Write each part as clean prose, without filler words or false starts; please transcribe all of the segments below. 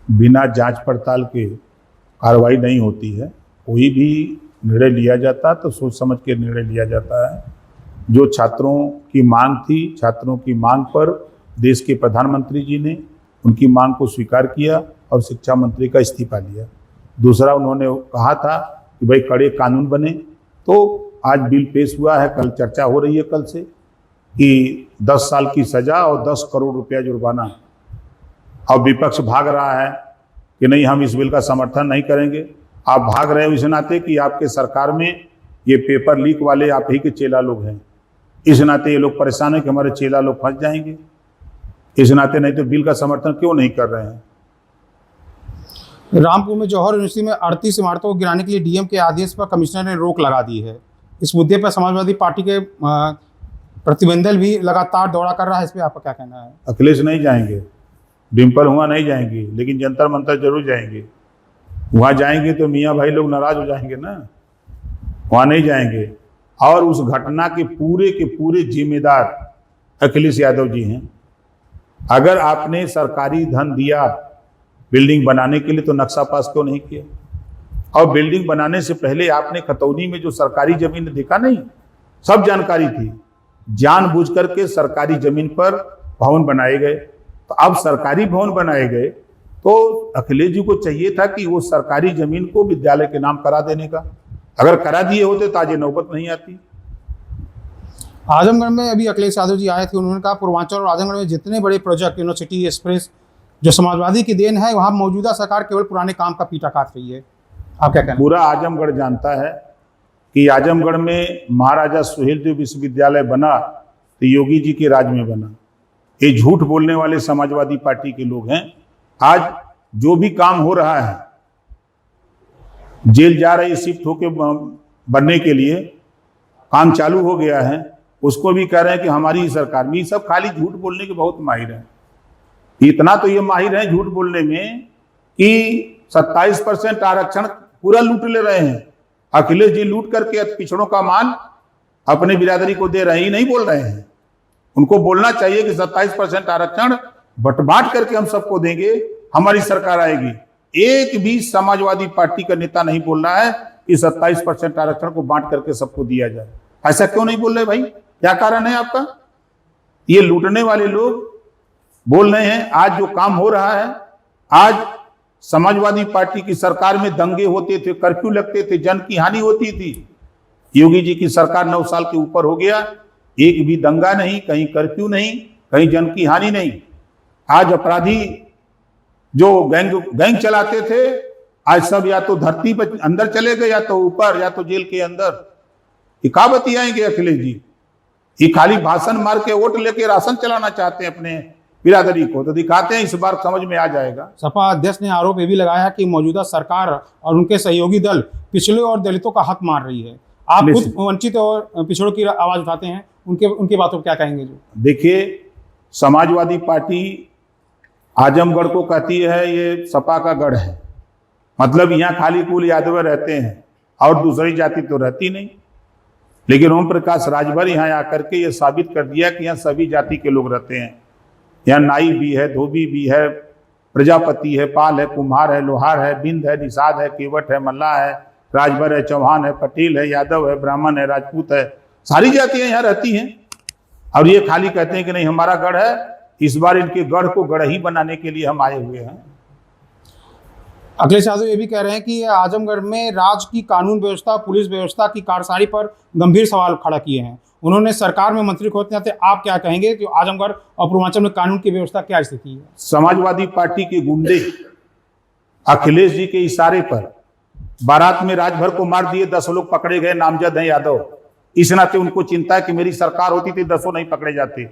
बिना जांच पड़ताल के कार्रवाई नहीं होती है। कोई भी निर्णय लिया जाता तो सोच समझ के निर्णय लिया जाता है। जो छात्रों की मांग थी, छात्रों की मांग पर देश के प्रधानमंत्री जी ने उनकी मांग को स्वीकार किया और शिक्षा मंत्री का इस्तीफा लिया। दूसरा, उन्होंने कहा था कि भाई कड़े कानून बने, तो आज बिल पेश हुआ है, कल चर्चा हो रही है कल से कि 10 साल की सजा और 10 करोड़ रुपया जुर्माना। अब विपक्ष भाग रहा है कि नहीं, हम इस बिल का समर्थन नहीं करेंगे। आप भाग रहे हो इस नाते कि आपके सरकार में ये पेपर लीक वाले आप ही के चेला लोग हैं, इस नाते ये लोग परेशान हैं कि हमारे चेला लोग फंस जाएंगे, इस नाते नहीं तो बिल का समर्थन क्यों नहीं कर रहे हैं। रामपुर में जौहर यूनिवर्सिटी में 38 इमारतों को गिराने के लिए डीएम के आदेश पर कमिश्नर ने रोक लगा दी है। इस मुद्दे पर समाजवादी पार्टी के प्रतिनिधिमंडल भी लगातार दौरा कर रहा है, इस पर आपका क्या कहना है? अखिलेश नहीं जाएंगे, डिम्पल हुआ नहीं जाएंगी, लेकिन जंतर मंतर जरूर जाएंगे। वहाँ जाएंगे तो मियाँ भाई लोग नाराज हो जाएंगे ना, वहाँ नहीं जाएंगे। और उस घटना के पूरे जिम्मेदार अखिलेश यादव जी हैं। अगर आपने सरकारी धन दिया बिल्डिंग बनाने के लिए तो नक्शा पास क्यों नहीं किया? और बिल्डिंग बनाने से पहले आपने खतौनी में जो सरकारी जमीन देखा नहीं, सब जानकारी थी। जानबूझ करके सरकारी जमीन पर भवन बनाए गए। तो अब सरकारी भवन बनाए गए तो अखिलेश जी को चाहिए था कि वो सरकारी जमीन को विद्यालय के नाम करा देने का। अगर करा दिए होते तो आज ये नौबत नहीं आती। आजमगढ़ में अभी अखिलेश यादव जी आए थे, उन्होंने कहा पूर्वांचल और आजमगढ़ में जितने बड़े प्रोजेक्ट, यूनिवर्सिटी एक्सप्रेस जो समाजवादी की देन है, वहाँ मौजूदा सरकार केवल पुराने काम का पीटा काट रही है। आप क्या कहना? पूरा आजमगढ़ जानता है कि आजमगढ़ में महाराजा सुहेलदेव विश्वविद्यालय बना तो योगी जी के राज में बना। ये झूठ बोलने वाले समाजवादी पार्टी के लोग हैं। आज जो भी काम हो रहा है, जेल जा रही शिफ्ट होके बनने के लिए काम चालू हो गया है, उसको भी कह रहे हैं कि हमारी सरकार में। सब खाली झूठ बोलने के बहुत माहिर हैं। इतना तो ये माहिर है झूठ बोलने में कि 27% आरक्षण पूरा लूट ले रहे हैं। अखिलेश जी लूट करके पिछड़ों का माल अपने बिरादरी को दे रहे ही नहीं बोल रहे हैं। उनको बोलना चाहिए कि 27% आरक्षण बंट करके हम सबको देंगे, हमारी सरकार आएगी। एक भी समाजवादी पार्टी का नेता नहीं बोल रहा है कि 27% आरक्षण को बांट करके सबको दिया जाए। ऐसा क्यों नहीं बोल रहे भाई? क्या कारण है आपका? ये लूटने वाले लोग बोल रहे हैं। आज जो काम हो रहा है, आज समाजवादी पार्टी की सरकार में दंगे होते थे, कर्फ्यू लगते थे, जन की हानि होती थी। योगी जी की सरकार 9 साल के ऊपर हो गया, एक भी दंगा नहीं, कहीं कर्फ्यू नहीं, कहीं जन की हानि नहीं। आज अपराधी जो गैंग चलाते थे, आज सब या तो धरती पर अंदर चले गए, या तो ऊपर, या तो जेल के अंदर। ये कहाँ बतियाएंगे अखिलेश जी? ये खाली भाषण मार के वोट लेके राशन चलाना चाहते हैं अपने बिरादरी को, तो दिखाते हैं। इस बार समझ में आ जाएगा। सपा अध्यक्ष ने आरोप ये भी लगाया कि मौजूदा सरकार और उनके सहयोगी दल पिछड़े और दलितों का हक मार रही है। आप खुद वंचित और पिछड़ों की आवाज उठाते हैं, उनकी बातों को क्या कहेंगे? जो देखिए, समाजवादी पार्टी आजमगढ़ को कहती है ये सपा का गढ़ है, मतलब यहाँ खाली कुल यादव रहते हैं और दूसरी जाति तो रहती नहीं। लेकिन ओम प्रकाश राजभर यहाँ आकर के ये साबित कर दिया कि यहाँ सभी जाति के लोग रहते हैं। यहाँ नाई भी है, धोबी भी है, प्रजापति है, पाल है, कुम्हार है, लोहार है, बिंद है, निषाद है, केवट है, मल्लाह है, राजभर है, चौहान है, पटेल है, यादव है, ब्राह्मण है, राजपूत है, सारी जातियां यहाँ रहती हैं। और ये खाली कहते हैं कि नहीं हमारा गढ़ है। इस बार इनके गढ़ को गढ़ ही बनाने के लिए हम आए हुए हैं। अखिलेश यादव ये भी कह रहे हैं कि आजमगढ़ में राज्य की कानून व्यवस्था, पुलिस व्यवस्था की कार्यसारी पर गंभीर सवाल खड़ा किए हैं। उन्होंने सरकार में मंत्री होते नाते आप क्या कहेंगे कि आजमगढ़ और पूर्वांचल में कानून की व्यवस्था क्या स्थिति है? समाजवादी पार्टी के गुंडे अखिलेश जी के इशारे पर बारात में राजभर को मार दिए, 10 लोग पकड़े गए, नामजद हैं यादव। इस नाते उनको चिंता है कि मेरी सरकार होती थी 10 नहीं पकड़े जाते।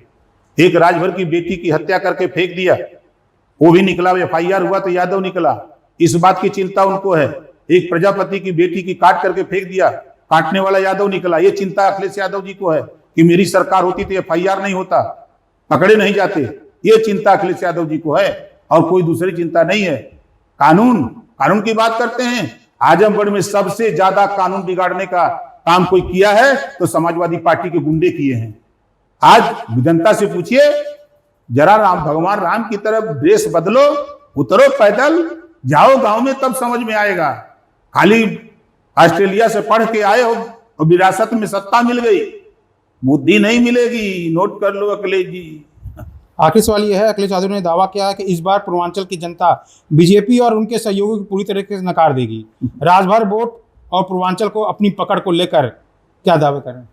एक राजभर की बेटी की हत्या करके फेंक दिया, वो भी निकला, FIR हुआ तो यादव निकला। इस बात की चिंता उनको है। एक प्रजापति की बेटी की काट करके फेंक दिया, काटने वाला यादव निकला। ये चिंता अखिलेश यादव जी को है कि मेरी सरकार होती तो FIR नहीं होता, पकड़े नहीं जाते। ये चिंता अखिलेश यादव जी को है और कोई दूसरी चिंता नहीं है। कानून की बात करते हैं। आजमगढ़ में सबसे ज्यादा कानून बिगाड़ने का काम कोई किया है तो समाजवादी पार्टी के गुंडे किए हैं। आज जनता से पूछिए, जरा भगवान राम की तरफ ड्रेस बदलो, उतरो पैदल, जाओ गांव में, तब समझ में आएगा। खाली ऑस्ट्रेलिया से पढ़ के आए हो और विरासत में सत्ता मिल गई, बुद्धि नहीं मिलेगी। नोट कर लो अखिलेश जी। आखिरी सवाल यह है, अखिलेश यादव ने दावा किया है कि इस बार पूर्वांचल की जनता बीजेपी और उनके सहयोगियों को पूरी तरीके से नकार देगी। राजभर वोट और पूर्वांचल को अपनी पकड़ को लेकर क्या दावे करें?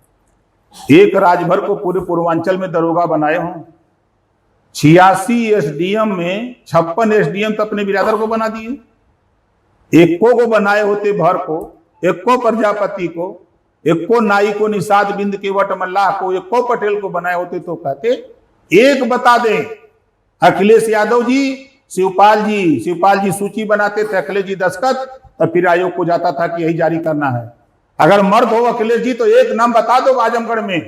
एक राजभर को पूरे पूर्वांचल में दरोगा बनाए हों। 86 एसडीएम में 56 एसडीएम तो अपने बिरादर को बना दिए। एको को बनाए होते भर को, एको प्रजापति को, एको नाई को, निषाद बिंद के वट मल्लाह को, एको पटेल को बनाए होते तो कहते एक बता दें। अखिलेश यादव जी, शिवपाल जी सूची बनाते थे, अखिलेश जी दस्तखत, तब फिर आयोग को जाता था कि यही जारी करना है। अगर मर्द हो अखिलेश जी तो एक नाम बता दो आजमगढ़ में,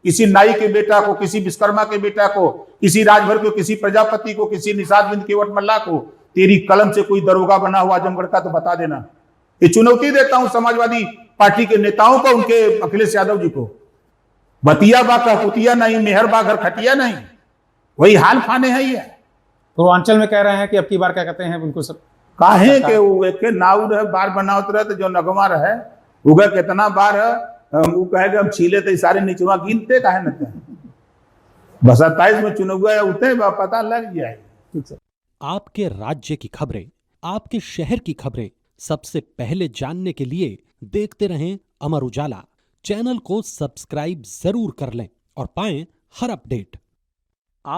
किसी नाई के बेटा को, किसी विश्वकर्मा के बेटा को, किसी राजभर को, किसी प्रजापति को, किसी निषाद बिंद केवट मल्ला को, तेरी कलम से कोई दरोगा बना हुआ आजमगढ़ का तो बता देना। ये चुनौती देता हूं समाजवादी पार्टी के नेताओं को, उनके अखिलेश यादव जी को। बतिया बा का कुतिया नहीं, मेहर बा घर खटिया नहीं, वही हाल फाने है ये। पूर्वांचल में कह रहे हैं कि अब की बार क्या कहते हैं उनको सब काहे के वो एक नाव रहे बार बनावत रहे, तो जो नगमा रहे उगा कितना बार है, वो कहेगा हम छीले तो सारे निचवा गिनते काहे न थे। बस 27 में चुनाव उतने पता लग जाए। आपके राज्य की खबरें, आपके शहर की खबरें सबसे पहले जानने के लिए देखते रहें अमर उजाला। चैनल को सब्सक्राइब जरूर कर लें और पाएं हर अपडेट।